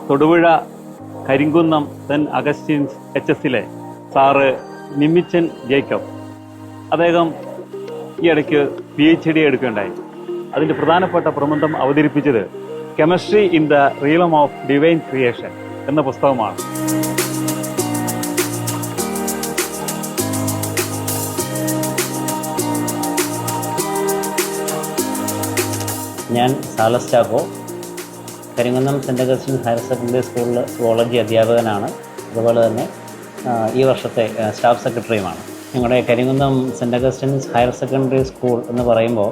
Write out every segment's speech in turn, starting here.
Thodupuzha Karimkunnam saint Augustine's HSലെ sir Nimmichan Jacob, അദ്ദേഹം ഈ ഇടയ്ക്ക് PhD എടുക്കുകയുണ്ടായി. അതിൻ്റെ പ്രധാനപ്പെട്ട പ്രബന്ധം അവതരിപ്പിച്ചത് chemistry in the realm of divine creation എന്ന പുസ്തകമാണ്. ഞാൻ Salas Chacko, Karimkunnam saint Augustine's higher secondary സ്കൂളിൽ സുവോളജി അധ്യാപകനാണ്. അതുപോലെ തന്നെ ഈ വർഷത്തെ സ്റ്റാഫ് സെക്രട്ടറിയുമാണ്. ഞങ്ങളുടെ Karimkunnam saint Augustine's higher secondary school എന്ന് പറയുമ്പോൾ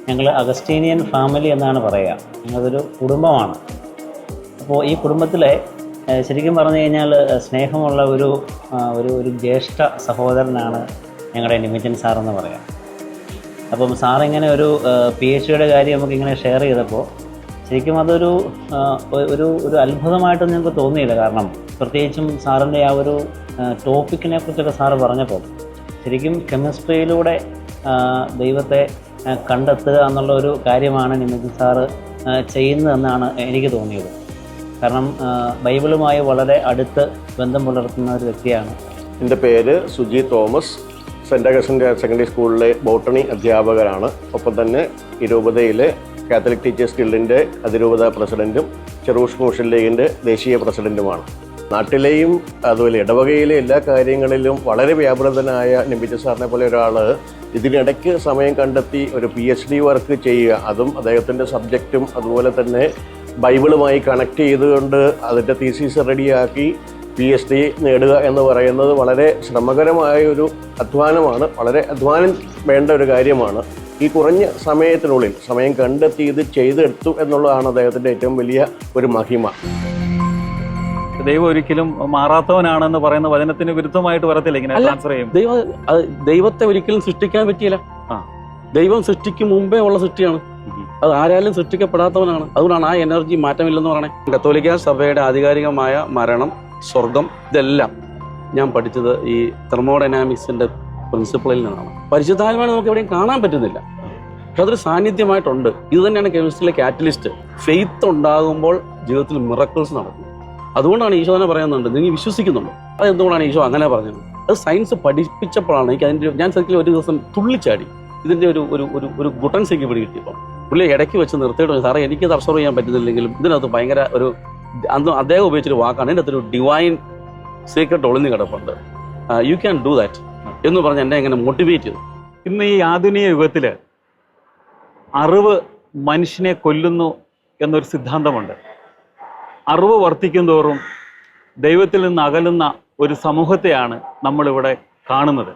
ഞങ്ങൾ അഗസ്റ്റീനിയൻ ഫാമിലി എന്നാണ് പറയുക. ഞങ്ങളതൊരു കുടുംബമാണ്. അപ്പോൾ ഈ കുടുംബത്തിലെ ശരിക്കും പറഞ്ഞു കഴിഞ്ഞാൽ സ്നേഹമുള്ള ഒരു ജ്യേഷ്ഠ സഹോദരനാണ് ഞങ്ങളുടെ നിമിച്ചൻ സാറെന്ന് പറയാം. അപ്പം സാറിങ്ങനെ ഒരു PhDയുടെ കാര്യം നമുക്കിങ്ങനെ ഷെയർ ചെയ്തപ്പോൾ ശരിക്കും അതൊരു അത്ഭുതമായിട്ട് ഞങ്ങൾക്ക് തോന്നിയില്ല. കാരണം പ്രത്യേകിച്ചും സാറിൻ്റെ ആ ഒരു ടോപ്പിക്കിനെ കുറിച്ചൊക്കെ സാറ് പറഞ്ഞപ്പോൾ ശരിക്കും കെമിസ്ട്രിയിലൂടെ ദൈവത്തെ കണ്ടെത്തുക എന്നുള്ള ഒരു കാര്യമാണ് നിമിച്ചൻ സാറ് ചെയ്യുന്നതെന്നാണ് എനിക്ക് തോന്നിയത്. കാരണം ബൈബിളുമായി വളരെ അടുത്ത് ബന്ധം പുലർത്തുന്ന ഒരു വ്യക്തിയാണ്. എൻ്റെ പേര് Suji Thomas, Saint Augustine secondary സ്കൂളിലെ ബോട്ടണി അധ്യാപകരാണ്. ഒപ്പം തന്നെ രൂപതയിലെ കാത്തലിക് ടീച്ചേഴ്സ് ഗിൽഡിൻ്റെ അതിരൂപത പ്രസിഡൻറ്റും ചെറൂഷ് മോഷൻ ലീഗിൻ്റെ ദേശീയ പ്രസിഡൻറ്റുമാണ്. നാട്ടിലെയും അതുപോലെ ഇടവകയിലെ എല്ലാ കാര്യങ്ങളിലും വളരെ വ്യാപൃതനായ നിമിച്ചൻ സാറിനെ പോലെ ഒരാൾ ഇതിനിടയ്ക്ക് സമയം കണ്ടെത്തി ഒരു PhD വർക്ക് ചെയ്യുക, അതും അദ്ദേഹത്തിൻ്റെ സബ്ജക്റ്റും അതുപോലെ തന്നെ ബൈബിളുമായി കണക്ട് ചെയ്തുകൊണ്ട് അതിൻ്റെ തീസീസ് റെഡിയാക്കി PhD നേടുക എന്ന് പറയുന്നത് വളരെ ശ്രമകരമായ ഒരു അധ്വാനമാണ്. വളരെ അധ്വാനം വേണ്ട ഒരു കാര്യമാണ്. ഈ കുറഞ്ഞ സമയത്തിനുള്ളിൽ സമയം കണ്ടെത്തി ഇത് ചെയ്തെടുത്തു എന്നുള്ളതാണ് അദ്ദേഹത്തിൻ്റെ ഏറ്റവും വലിയ ഒരു മഹിമ. ദൈവം ഒരിക്കലും മാറാത്തവനാണെന്ന് പറയുന്ന വചനത്തിന് വിരുദ്ധമായിട്ട് വരത്തില്ല ഇങ്ങനെ ട്രാൻസ്ഫർ ചെയ്യും. ദൈവത്തെ ഒരിക്കലും സൃഷ്ടിക്കാൻ പറ്റിയില്ല. ദൈവം സൃഷ്ടിക്കും മുമ്പേ ഉള്ള സൃഷ്ടിയാണ്. അത് ആരാലും സൃഷ്ടിക്കപ്പെടാത്തവനാണ്. അതുകൊണ്ടാണ് ആ എനർജി മാറ്റമില്ലെന്ന് പറയണേ. കത്തോലിക്ക സഭയുടെ ആധികാരികമായ മരണം, സ്വർഗം, ഇതെല്ലാം ഞാൻ പഠിച്ചത് ഈ തെർമോഡൈനാമിക്സിന്റെ പ്രിൻസിപ്പിളിൽ നിന്നാണ്. പരിശുദ്ധാത്മാവിനെ നമുക്ക് എവിടെയും കാണാൻ പറ്റുന്നില്ല, പക്ഷെ അതൊരു സാന്നിധ്യമായിട്ടുണ്ട്. ഇത് തന്നെയാണ് കെമിസ്ട്രിയിലെ കാറ്റലിസ്റ്റ്. ഫെയ്ത്ത് ഉണ്ടാകുമ്പോൾ ജീവിതത്തിൽ മിറക്കിൾസ് നടക്കും. അതുകൊണ്ടാണ് ഈശോ തന്നെ പറയുന്നുണ്ട്, നിങ്ങൾ വിശ്വസിക്കുന്നുണ്ട്. അത് എന്തുകൊണ്ടാണ് ഈശോ അങ്ങനെ പറഞ്ഞത്? അത് സയൻസ് പഠിപ്പിച്ചപ്പോഴാണ് എനിക്ക് അതിൻ്റെ ഞാൻ ശരിക്കും ഒരു ദിവസം തുള്ളിച്ചാടി. ഇതിൻ്റെ ഒരു ഗുട്ടൻസ് എനിക്ക് പിടികിട്ടിയപ്പോൾ പുള്ളി ഇടയ്ക്ക് വെച്ച് നിർത്തിയിട്ട്, സാറേ എനിക്കത് അബ്സർവ് ചെയ്യാൻ പറ്റുന്നില്ലെങ്കിലും ഇതിനകത്ത് ഭയങ്കര അന്ന് അദ്ദേഹം ഉപയോഗിച്ചൊരു വാക്കാണ്, ഇതിൻ്റെ അകത്തൊരു ഡിവൈൻ സീക്രട്ട് ഒളിഞ്ഞു കിടപ്പുണ്ട്, യു ക്യാൻ ഡു ദാറ്റ് എന്ന് പറഞ്ഞ് എന്നെ എങ്ങനെ മോട്ടിവേറ്റ് ചെയ്തു. ഇന്ന് ഈ ആധുനിക യുഗത്തിൽ അറിവ് മനുഷ്യനെ കൊല്ലുന്നു എന്നൊരു സിദ്ധാന്തമുണ്ട്. അറിവ് വർദ്ധിക്കും തോറും ദൈവത്തിൽ നിന്ന് അകലുന്ന ഒരു സമൂഹത്തെയാണ് നമ്മളിവിടെ കാണുന്നത്.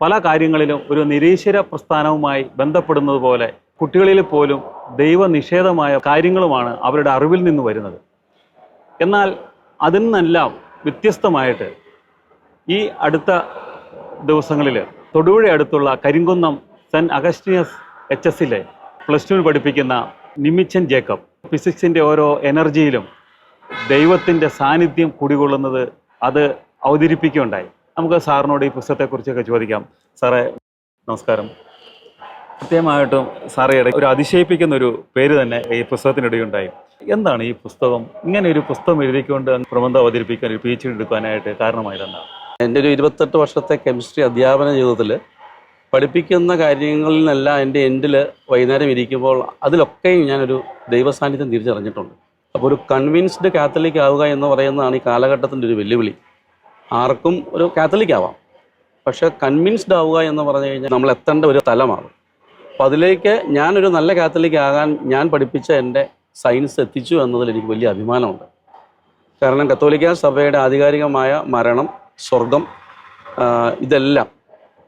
പല കാര്യങ്ങളിലും ഒരു നിരീശ്വര പ്രസ്ഥാനവുമായി ബന്ധപ്പെടുന്നത് പോലെ കുട്ടികളിൽ പോലും ദൈവനിഷേധമായ കാര്യങ്ങളുമാണ് അവരുടെ അറിവിൽ നിന്ന് വരുന്നത്. എന്നാൽ അതിൽ നിന്നെല്ലാം വ്യത്യസ്തമായിട്ട് ഈ അടുത്ത ദിവസങ്ങളിൽ തൊടുപുഴ അടുത്തുള്ള കരിങ്കുന്നം സെൻറ് അഗസ്റ്റീൻസ് HSലെ +2 പഠിപ്പിക്കുന്ന നിമിച്ചൻ ജേക്കബ് ഫിസിക്സിൻ്റെ ഓരോ എനർജിയിലും ദൈവത്തിൻ്റെ സാന്നിധ്യം കുടികൊള്ളുന്നത് അത് അവതരിപ്പിക്കുകയുണ്ടായി. നമുക്ക് സാറിനോട് ഈ പുസ്തകത്തെക്കുറിച്ചൊക്കെ ചോദിക്കാം. സാറേ നമസ്കാരം. കൃത്യമായിട്ടും സാറേ ഒരു അതിശയിപ്പിക്കുന്ന ഒരു പേര് തന്നെ ഈ പുസ്തകത്തിനിടയുണ്ടായി. എന്താണ് ഈ പുസ്തകം? ഇങ്ങനെ ഒരു പുസ്തകം എഴുതിക്കൊണ്ട് പ്രബന്ധം അവതരിപ്പിക്കാൻ ഒരു PhD എടുക്കാനായിട്ട് കാരണമായതെന്താണ്? എൻ്റെ ഒരു 28 വർഷത്തെ കെമിസ്ട്രി അധ്യാപന ജീവിതത്തിൽ പഠിപ്പിക്കുന്ന കാര്യങ്ങളിൽ നിന്നെല്ലാം എൻ്റെ എൻഡിൽ വൈകുന്നേരം ഇരിക്കുമ്പോൾ അതിലൊക്കെയും ഞാനൊരു ദൈവസാന്നിധ്യം തിരിച്ചറിഞ്ഞിട്ടുണ്ട്. അപ്പോൾ ഒരു കൺവിൻസ്ഡ് കാത്തലിക് ആവുക എന്ന് പറയുന്നതാണ് ഈ കാലഘട്ടത്തിൻ്റെ ഒരു വെല്ലുവിളി. ആർക്കും ഒരു കാത്തലിക് ആവാം, പക്ഷേ കൺവിൻസ്ഡ് ആവുക എന്ന് പറഞ്ഞു കഴിഞ്ഞാൽ നമ്മൾ എത്തേണ്ട ഒരു തലമാണ്. അപ്പോൾ അതിലേക്ക് ഞാനൊരു നല്ല കാത്തലിക് ആകാൻ ഞാൻ പഠിപ്പിച്ച എൻ്റെ സയൻസ് എത്തിച്ചു എന്നതിൽ എനിക്ക് വലിയ അഭിമാനമുണ്ട്. കാരണം കത്തോലിക്ക സഭയുടെ ആധികാരികമായ മരണം, സ്വർഗം, ഇതെല്ലാം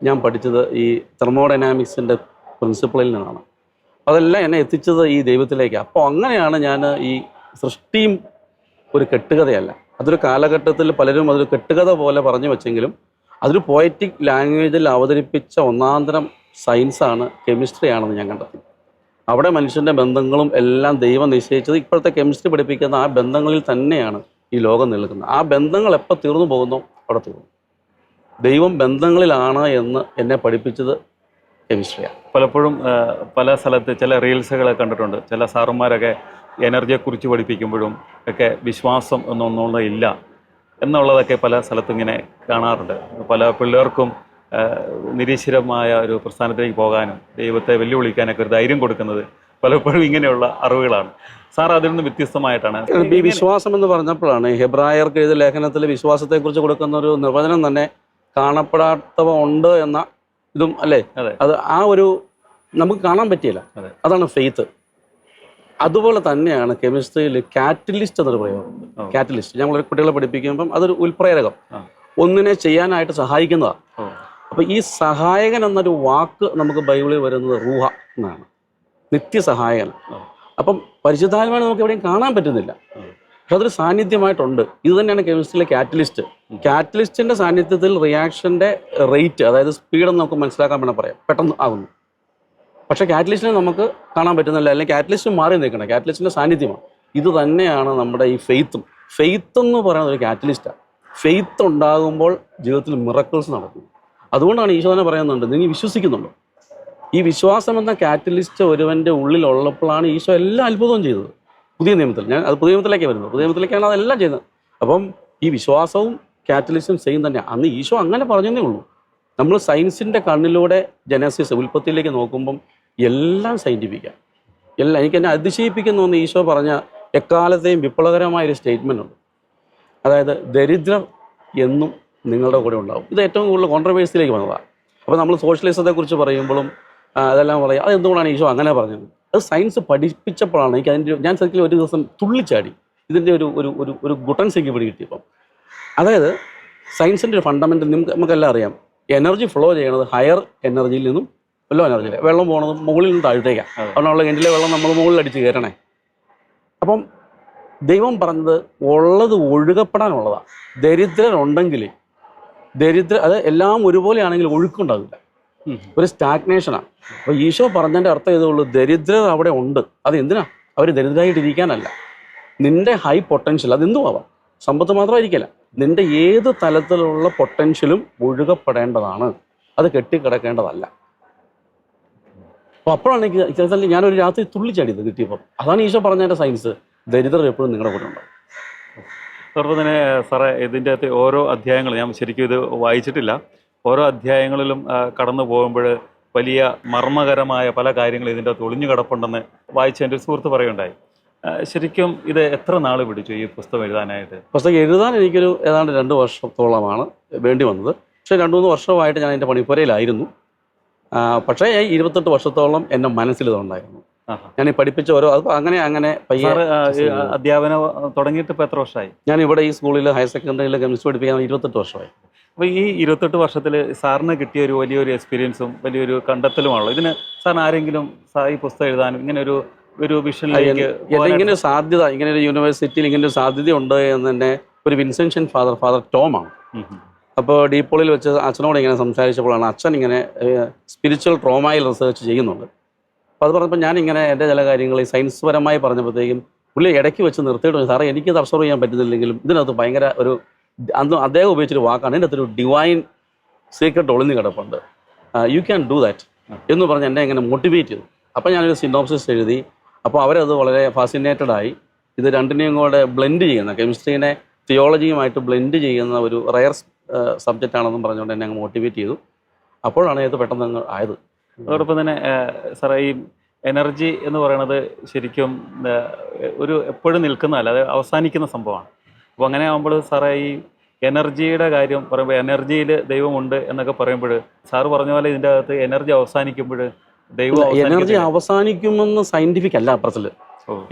ഞാൻ പഠിച്ചത് ഈ തെർമോഡൈനാമിക്സിൻ്റെ പ്രിൻസിപ്പിളിൽ നിന്നാണ്. അതെല്ലാം എന്നെ എത്തിച്ചത് ഈ ദൈവത്തിലേക്ക്. അപ്പോൾ അങ്ങനെയാണ് ഞാൻ ഈ സൃഷ്ടിയും ഒരു കെട്ടുകഥയല്ല, അതൊരു കാലഘട്ടത്തിൽ പലരും അതൊരു കെട്ടുകഥ പോലെ പറഞ്ഞു വെച്ചെങ്കിലും അതൊരു പോയറ്റിക് ലാംഗ്വേജിൽ അവതരിപ്പിച്ച ഒന്നാന്തരം സയൻസാണ്, കെമിസ്ട്രി ആണെന്ന് ഞാൻ കണ്ടെത്തി. അവിടെ മനുഷ്യൻ്റെ ബന്ധങ്ങളും എല്ലാം ദൈവം നിശ്ചയിച്ചത് ഇപ്പോഴത്തെ കെമിസ്ട്രി പഠിപ്പിക്കുന്ന ആ ബന്ധങ്ങളിൽ തന്നെയാണ് ഈ ലോകം നിൽക്കുന്നത്. ആ ബന്ധങ്ങൾ എപ്പോൾ തീർന്നു പോകുന്നോ അവിടെ തീർന്നു. ദൈവം ബന്ധങ്ങളിലാണ് എന്ന് എന്നെ പഠിപ്പിച്ചത് കെമിസ്ട്രിയാണ്. പലപ്പോഴും പല സ്ഥലത്ത് ചില റീൽസുകളെ കണ്ടിട്ടുണ്ട്. ചില സാറുമാരൊക്കെ എനർജിയെക്കുറിച്ച് പഠിപ്പിക്കുമ്പോഴും ഒക്കെ വിശ്വാസം എന്നൊന്നും ഇല്ല എന്നുള്ളതൊക്കെ പല സ്ഥലത്തും ഇങ്ങനെ കാണാറുണ്ട്. പല പിള്ളേർക്കും നിരീശ്വരമായ ഒരു പ്രസ്ഥാനത്തിലേക്ക് പോകാനും ദൈവത്തെ വെല്ലുവിളിക്കാനൊക്കെ ഒരു ധൈര്യം കൊടുക്കുന്നത് പലപ്പോഴും ഇങ്ങനെയുള്ള അറിവുകളാണ്. സാർ അതിൽ നിന്ന് വ്യത്യസ്തമായിട്ടാണ് ഈ വിശ്വാസം എന്ന് പറഞ്ഞപ്പോഴാണ് ഹെബ്രായർക്ക് എഴുതിയ ലേഖനത്തിൽ വിശ്വാസത്തെക്കുറിച്ച് കൊടുക്കുന്ന ഒരു നിർവചനം തന്നെ കാണപ്പെടാത്തവ ഉണ്ട് എന്ന ഇതും അല്ലേ, അത് ആ ഒരു നമുക്ക് കാണാൻ പറ്റിയില്ല, അതാണ് ഫെയ്ത്ത്. അതുപോലെ തന്നെയാണ് കെമിസ്ട്രിയിൽ കാറ്റലിസ്റ്റ് എന്നൊരു പ്രയോഗമുണ്ട്. കാറ്റലിസ്റ്റ് ഞങ്ങൾ കുട്ടികളെ പഠിപ്പിക്കുമ്പം അതൊരു ഉൽപ്രേരകം, ഒന്നിനെ ചെയ്യാനായിട്ട് സഹായിക്കുന്നതാണ്. അപ്പൊ ഈ സഹായകൻ എന്നൊരു വാക്ക് നമുക്ക് ബൈബിളിൽ വരുന്നത് റൂഹ എന്നാണ്, നിത്യസഹായകൻ. അപ്പം പരിശുദ്ധാത്മാവിനെ നമുക്ക് എവിടെയും കാണാൻ പറ്റുന്നില്ല, പക്ഷെ അതൊരു സാന്നിധ്യമായിട്ടുണ്ട്. ഇത് തന്നെയാണ് കെമിസ്ട്രിയിലെ കാറ്റലിസ്റ്റ്. കാറ്റലിസ്റ്റിന്റെ സാന്നിധ്യത്തിൽ റിയാക്ഷന്റെ റേറ്റ്, അതായത് സ്പീഡെന്ന് നമുക്ക് മനസ്സിലാക്കാൻ വേണം പറയാം, പെട്ടെന്ന് ആകുന്നു. പക്ഷേ കാറ്റലിസ്റ്റിനെ നമുക്ക് കാണാൻ പറ്റുന്നില്ല, അല്ലെങ്കിൽ കാറ്റലിസ്റ്റ് മാറി നിൽക്കണം, കാറ്റലിസ്റ്റിന്റെ സാന്നിധ്യമാണ്. ഇത് തന്നെയാണ് നമ്മുടെ ഈ ഫെയ്ത്തും. ഫെയ്ത്ത് എന്ന് പറയുന്നത് ഒരു കാറ്റലിസ്റ്റാണ്. ഫെയ്ത്ത് ഉണ്ടാകുമ്പോൾ ജീവിതത്തിൽ മിറക്കിൾസ് നടക്കും. അതുകൊണ്ടാണ് ഈശോ തന്നെ പറയുന്നുണ്ട്, നിങ്ങൾ വിശ്വസിക്കുന്നുണ്ടോ? ഈ വിശ്വാസം എന്ന കാറ്റലിസ്റ്റ് ഒരുവൻ്റെ ഉള്ളിലുള്ളപ്പോഴാണ് ഈശോ എല്ലാ അത്ഭുതവും ചെയ്തത്. പുതിയ നിയമത്തിൽ അത് പുതിയ നിയമത്തിലേക്ക് വരുന്നത്, പുതിയ നിയമത്തിലേക്കാണ് അതെല്ലാം ചെയ്യുന്നത്. അപ്പം ഈ വിശ്വാസവും കാറ്റലിസ്റ്റും സെയിം തന്നെയാണ്. അന്ന് ഈശോ അങ്ങനെ പറഞ്ഞതേ ഉള്ളൂ. നമ്മൾ സയൻസിൻ്റെ കണ്ണിലൂടെ ജനസിസ് ഉൽപ്പത്തിയിലേക്ക് നോക്കുമ്പം എല്ലാം സയൻറ്റിഫിക്കാണ്, എല്ലാം. എനിക്ക് എന്നെ അതിശയിപ്പിക്കുന്ന ഒന്ന് ഈശോ പറഞ്ഞ എക്കാലത്തെയും വിപ്ലവകരമായൊരു സ്റ്റേറ്റ്മെൻ്റ് ഉണ്ട്. അതായത് ദരിദ്രർ എന്നും നിങ്ങളുടെ കൂടെ ഉണ്ടാവും. ഇത് ഏറ്റവും കൂടുതൽ കോൺട്രവേഴ്സിയിലേക്ക് വന്നതാണ്. അപ്പോൾ നമ്മൾ സോഷ്യലിസത്തെക്കുറിച്ച് പറയുമ്പോഴും അതെല്ലാം പറയും, അതെന്തുകൊണ്ടാണ് ഈശോ അങ്ങനെ പറഞ്ഞത്? അത് സയൻസ് പഠിപ്പിച്ചപ്പോഴാണ് എനിക്ക് അതിൻ്റെ, ഞാൻ ശരിക്കും ഒരു ദിവസം തുള്ളിച്ചാടി ഇതിൻ്റെ ഒരു ഗുട്ടൻസ് എനിക്ക് പിടി കിട്ടിയപ്പം. അതായത് സയൻസിൻ്റെ ഒരു ഫണ്ടമെൻ്റൽ നമുക്കെല്ലാം അറിയാം, എനർജി ഫ്ലോ ചെയ്യണത് ഹയർ എനർജിയിൽ നിന്നും ലോ എനർജിയിൽ. വെള്ളം പോകണത് മുകളിൽ നിന്ന് താഴത്തേക്കാണ്. അതുകൊണ്ടുള്ള കിണറ്റിലെ വെള്ളം നമ്മൾ മുകളിൽ അടിച്ച് കയറണേ. അപ്പം ദൈവം പറഞ്ഞത് ഉള്ളത് ഒഴുകപ്പെടാനുള്ളതാണ്. ദരിദ്രരുണ്ടെങ്കിൽ അത് എല്ലാം ഒരുപോലെയാണെങ്കിൽ ഒഴുക്കുണ്ടാകില്ല, ഒരു സ്റ്റാഗ്നേഷനാണ്. അപ്പോൾ ഈശോ പറഞ്ഞതിൻ്റെ അർത്ഥം ഇതേ ഉള്ളൂ, ദരിദ്രർ അവിടെ ഉണ്ട്. അത് എന്തിനാ? അവർ ദരിദ്രരായിട്ടിരിക്കാനല്ല. നിൻ്റെ ഹൈ പൊട്ടൻഷ്യൽ അതെന്തും ആവാം, സമ്പത്ത് മാത്രമായിരിക്കില്ല, നിൻ്റെ ഏത് തലത്തിലുള്ള പൊട്ടൻഷ്യലും ഒഴുകപ്പെടേണ്ടതാണ്, അത് കെട്ടിക്കിടക്കേണ്ടതല്ല. അപ്പോൾ അപ്പോഴാണ് എനിക്ക് ചില ഞാനൊരു രാത്രി തുള്ളിച്ചാടിയത് കിട്ടിയപ്പം. അതാണ് ഈശോ പറഞ്ഞതിൻ്റെ സയൻസ്, ദരിദ്രർ എപ്പോഴും നിങ്ങളുടെ കൂടെ ഉണ്ടാവും. അതോടൊപ്പം തന്നെ സാറേ, ഇതിൻ്റെ അകത്ത് ഓരോ അധ്യായങ്ങൾ ഞാൻ ശരിക്കും ഇത് വായിച്ചിട്ടില്ല, ഓരോ അധ്യായങ്ങളിലും കടന്നു പോകുമ്പോൾ വലിയ മർമ്മകരമായ പല കാര്യങ്ങളും ഇതിൻ്റെ അകത്ത് ഒളിഞ്ഞു കിടപ്പുണ്ടെന്ന് വായിച്ച എൻ്റെ ഒരു സുഹൃത്ത് പറയുണ്ടായി. ശരിക്കും ഇത് എത്ര നാൾ പിടിച്ചു ഈ പുസ്തകം എഴുതാനായിട്ട്? പുസ്തകം എഴുതാൻ എനിക്കൊരു ഏതാണ്ട് 2 വർഷത്തോളമാണ് വേണ്ടി വന്നത്. പക്ഷേ 2-3 വർഷമായിട്ട് ഞാൻ എൻ്റെ പണിപ്പുരയിലായിരുന്നു. പക്ഷേ 28 വർഷത്തോളം എൻ്റെ മനസ്സിലിതുണ്ടായിരുന്നു. ഞാൻ ഈ പഠിപ്പിച്ച ഓരോ അങ്ങനെ പയ്യെ അധ്യാപനം തുടങ്ങിയിട്ട് ഇപ്പോൾ എത്ര വർഷമായി? ഞാൻ ഇവിടെ ഈ സ്കൂളിൽ ഹയർ സെക്കൻഡറിയിൽ കെമിസ്ട്രി പഠിപ്പിക്കാൻ 28 വർഷമായി. അപ്പോൾ ഈ 28 വർഷത്തിൽ സാറിന് കിട്ടിയ ഒരു വലിയൊരു എക്സ്പീരിയൻസും വലിയൊരു കണ്ടെത്തലുമാണല്ലോ. ഇതിന് സാറിന് ആരെങ്കിലും ഈ പുസ്തകം എഴുതാനും ഇങ്ങനെ ഒരു വിഷനിലേക്ക് ഇങ്ങനെ ഒരു സാധ്യത, ഇങ്ങനെ ഒരു യൂണിവേഴ്സിറ്റിയിൽ ഇങ്ങനെ ഒരു സാധ്യത ഉണ്ട് എന്ന് തന്നെ ഒരു വിൻസെൻഷൻ ഫാദർ ടോമാണ്. അപ്പോൾ ഡീപോളിൽ വെച്ച് അച്ഛനോട് ഇങ്ങനെ സംസാരിച്ചപ്പോഴാണ് അച്ഛൻ ഇങ്ങനെ സ്പിരിച്വൽ ട്രോമയിൽ റിസർച്ച് ചെയ്യുന്നുണ്ട്. അപ്പോൾ അത് പറഞ്ഞപ്പോൾ ഞാനിങ്ങനെ എൻ്റെ ചില കാര്യങ്ങൾ ഈ സയൻസ് പരമായി പറഞ്ഞപ്പോഴത്തേക്കും പുള്ളി ഇടയ്ക്ക് വെച്ച് നിർത്തിയിട്ട്, സാറേ എനിക്കത് അബ്സർവ് ചെയ്യാൻ പറ്റുന്നില്ലെങ്കിലും ഇതിനകത്ത് ഭയങ്കര ഒരു അന്ന് അദ്ദേഹം ഉപയോഗിച്ചൊരു വാക്കാണ്, ഇതിൻ്റെ അകത്തൊരു ഡിവൈൻ സീക്രട്ട് ഒളിഞ്ഞു കിടപ്പുണ്ട്, യു ക്യാൻ ഡു ദാറ്റ് എന്ന് പറഞ്ഞ് എന്നെ ഇങ്ങനെ മോട്ടിവേറ്റ് ചെയ്തു. അപ്പോൾ ഞാനൊരു സിനോപ്സിസ് എഴുതി. അപ്പോൾ അവരത് വളരെ ഫാസിനേറ്റഡായി. ഇത് രണ്ടിനെയും കൂടെ ബ്ലെൻഡ് ചെയ്യുന്ന, കെമിസ്ട്രീനെ തിയോളജിയുമായിട്ട് ബ്ലെൻഡ് ചെയ്യുന്ന ഒരു റയർ സബ്ജക്റ്റ് ആണെന്നും പറഞ്ഞുകൊണ്ട് എന്നെ അങ്ങ് മോട്ടിവേറ്റ് ചെയ്തു. അപ്പോഴാണ് ഇത് പെട്ടെന്ന് ആയത്. അതോടൊപ്പം തന്നെ സാറേ, ഈ എനർജി എന്ന് പറയുന്നത് ശരിക്കും ഒരു എപ്പോഴും നിൽക്കുന്നതല്ല, അത് അവസാനിക്കുന്ന സംഭവമാണ്. അപ്പോൾ അങ്ങനെ ആകുമ്പോൾ സാറേ, ഈ എനർജിയുടെ കാര്യം പറയുമ്പോൾ എനർജിയിൽ ദൈവമുണ്ട് എന്നൊക്കെ പറയുമ്പോൾ സാറ് പറഞ്ഞ പോലെ ഇതിൻ്റെ അകത്ത് എനർജി അവസാനിക്കുമ്പോൾ എനർജി അവസാനിക്കുമെന്ന് സയന്റിഫിക് അല്ല അപ്പുറത്തിൽ.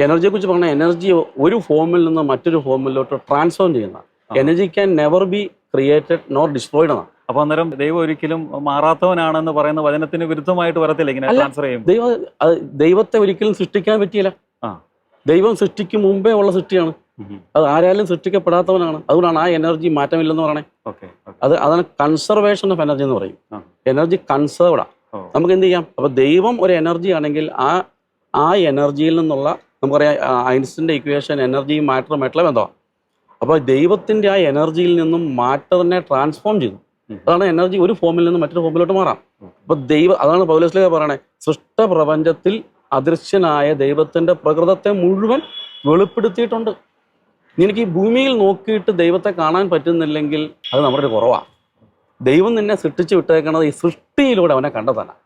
എനർജിയെ കുറിച്ച് പറഞ്ഞാൽ എനർജി ഒരു ഫോമിൽ നിന്ന് മറ്റൊരു ഫോമിലോട്ട് ട്രാൻസ്ഫോം ചെയ്യുന്ന, energy can never be created nor destroyed എന്നാണ്. അപ്പോൾ അന്നേരം ദൈവം ഒരിക്കലും മാറാത്തവനാണെന്ന് പറയുന്ന വചനത്തിന് വിരുദ്ധമായിട്ട് വരത്തില്ല ഇങ്ങനെ ട്രാൻസ്ഫർ ചെയ്യും. ദൈവത്തെ ഒരിക്കലും സൃഷ്ടിക്കാൻ പറ്റിയില്ല. ദൈവം സൃഷ്ടിക്കും മുമ്പേ ഉള്ള സൃഷ്ടിയാണ്. അത് ആരാലും സൃഷ്ടിക്കപ്പെടാത്തവനാണ്. അതുകൊണ്ടാണ് ആ എനർജി മാറ്റമില്ലെന്ന് പറയണേ. ഓക്കെ. അതാണ് കൺസർവേഷൻ ഓഫ് എനർജി എന്ന് പറയും. എനർജി കൺസേർവ്ഡാ. നമുക്ക് എന്ത് ചെയ്യാം? അപ്പോൾ ദൈവം ഒരു എനർജി ആണെങ്കിൽ ആ എനർജിയിൽ നിന്നുള്ള നമുക്കറിയാം ഐൻസ്റ്റീൻ്റെ ഇക്വേഷൻ എനർജി മാറ്റർ മെറ്റൽ ബന്ധമാണ്. അപ്പോൾ ദൈവത്തിൻ്റെ ആ എനർജിയിൽ നിന്നും മാറ്ററിനെ ട്രാൻസ്ഫോം ചെയ്തു. അതാണ് എനർജി ഒരു ഫോമിൽ നിന്ന് മറ്റൊരു ഫോമിലോട്ട് മാറാം. അപ്പോൾ അതാണ് പൗലോസ്ലീഹ പറയണേ, സൃഷ്ടപ്രപഞ്ചത്തിൽ അദൃശ്യനായ ദൈവത്തിൻ്റെ പ്രകൃതത്തെ മുഴുവൻ വെളിപ്പെടുത്തിയിട്ടുണ്ട്. നിനക്ക് ഈ ഭൂമിയിൽ നോക്കിയിട്ട് ദൈവത്തെ കാണാൻ പറ്റുന്നില്ലെങ്കിൽ അത് നമ്മുടെ ഒരു കുറവാണ്. ദൈവം നിന്നെ സൃഷ്ടിച്ച് വിട്ടേക്കണത് ഈ സൃഷ്ടിയിലൂടെ അവനെ കണ്ടെത്താനാണ്.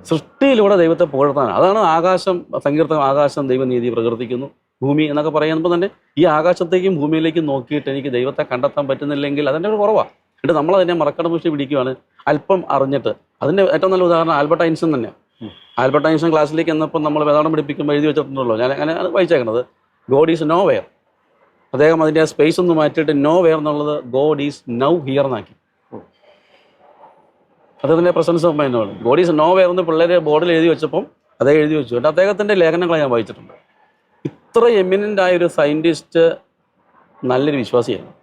സൃഷ്ടിയിലൂടെ ദൈവത്തെ പുകഴ്ത്താനാണ്. അതാണ് ആകാശം, സങ്കീർത്തനം ആകാശം ദൈവനീതി പ്രകീർത്തിക്കുന്നു, ഭൂമി എന്നൊക്കെ പറയുമ്പോൾ തന്നെ ഈ ആകാശത്തേക്കും ഭൂമിയിലേക്കും നോക്കിയിട്ട് എനിക്ക് ദൈവത്തെ കണ്ടെത്താൻ പറ്റുന്നില്ലെങ്കിൽ അതിൻ്റെ ഒരു കുറവാണ്. എന്നിട്ട് നമ്മളതിനെ മറക്കടമുഷ്ടി പിടിക്കുകയാണ് അല്പം അറിഞ്ഞിട്ട്. അതിൻ്റെ ഏറ്റവും നല്ല ഉദാഹരണം ആൽബർട്ട് ഐൻസ്റ്റീൻ തന്നെയാണ്. ആൽബർട്ട് ഐൻസ്റ്റീൻ ക്ലാസ്സിലേക്ക് എന്നപ്പോൾ നമ്മൾ വേദാന്തം പഠിപ്പിക്കുമ്പോൾ എഴുതി വെച്ചിട്ടുണ്ടല്ലോ, ഞാൻ അങ്ങനെ വായിച്ചേക്കണത് ഗോഡ് ഈസ് നോ വെയർ. അദ്ദേഹം അതിൻ്റെ സ്പേസ് ഒന്ന് മാറ്റിയിട്ട് നോ വെയർ എന്നുള്ളത് ഗോഡ് ഈസ് നൗ ഹിയർ എന്നാക്കി. അദ്ദേഹത്തിൻ്റെ പ്രസൻസ് ഓഫ് മൈൻഡാണ്. ഗോഡ് ഈസ് നോ വെയർ എന്ന് പിള്ളേരെ ബോർഡിൽ എഴുതി വെച്ചപ്പം അതേ എഴുതി വെച്ചു. എന്നിട്ട് അദ്ദേഹത്തിൻ്റെ ലേഖനങ്ങൾ ഞാൻ വായിച്ചിട്ടുണ്ട്. ഇത്ര എമിനൻ്റ് ആയൊരു സയൻറ്റിസ്റ്റ് നല്ലൊരു വിശ്വാസിയായിരുന്നു.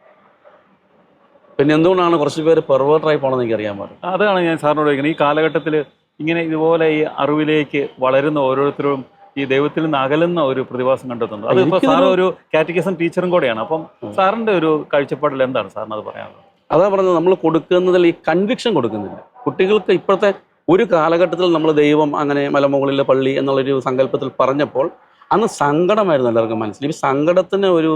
പിന്നെ എന്തുകൊണ്ടാണ് കുറച്ച് പേര് പെർവേർട്ടായി പോകണമെന്ന് എനിക്ക് അറിയാൻ പാടില്ല. അതാണ് ഞാൻ സാറിനോട് ചോദിക്കുന്നത്. ഈ കാലഘട്ടത്തിൽ ഇങ്ങനെ ഇതുപോലെ ഈ അറിവിലേക്ക് വളരുന്ന ഓരോരുത്തരും ഈ ദൈവത്തിൽ നിന്ന് അകലുന്ന ഒരു പ്രതിഭാസം കണ്ടെത്തുന്നത്. അതിപ്പോൾ സാർ ഒരു കാറ്റഗിസം ടീച്ചറും കൂടെയാണ്. അപ്പം സാറിൻ്റെ ഒരു കാഴ്ചപ്പാടിൽ എന്താണ് സാറിന് അത് പറയാനുള്ളത്? അതാ പറഞ്ഞത്, നമ്മൾ കൊടുക്കുന്നതിൽ ഈ കൺവിക്ഷൻ കൊടുക്കുന്നില്ല കുട്ടികൾക്ക്. ഇപ്പോഴത്തെ ഒരു കാലഘട്ടത്തിൽ നമ്മൾ ദൈവം അങ്ങനെ മലമുകളിലെ പള്ളി എന്നുള്ളൊരു സങ്കല്പത്തിൽ പറഞ്ഞപ്പോൾ അന്ന് സങ്കടമായിരുന്നു എല്ലാവർക്കും മനസ്സിൽ. ഈ സങ്കടത്തിന് ഒരു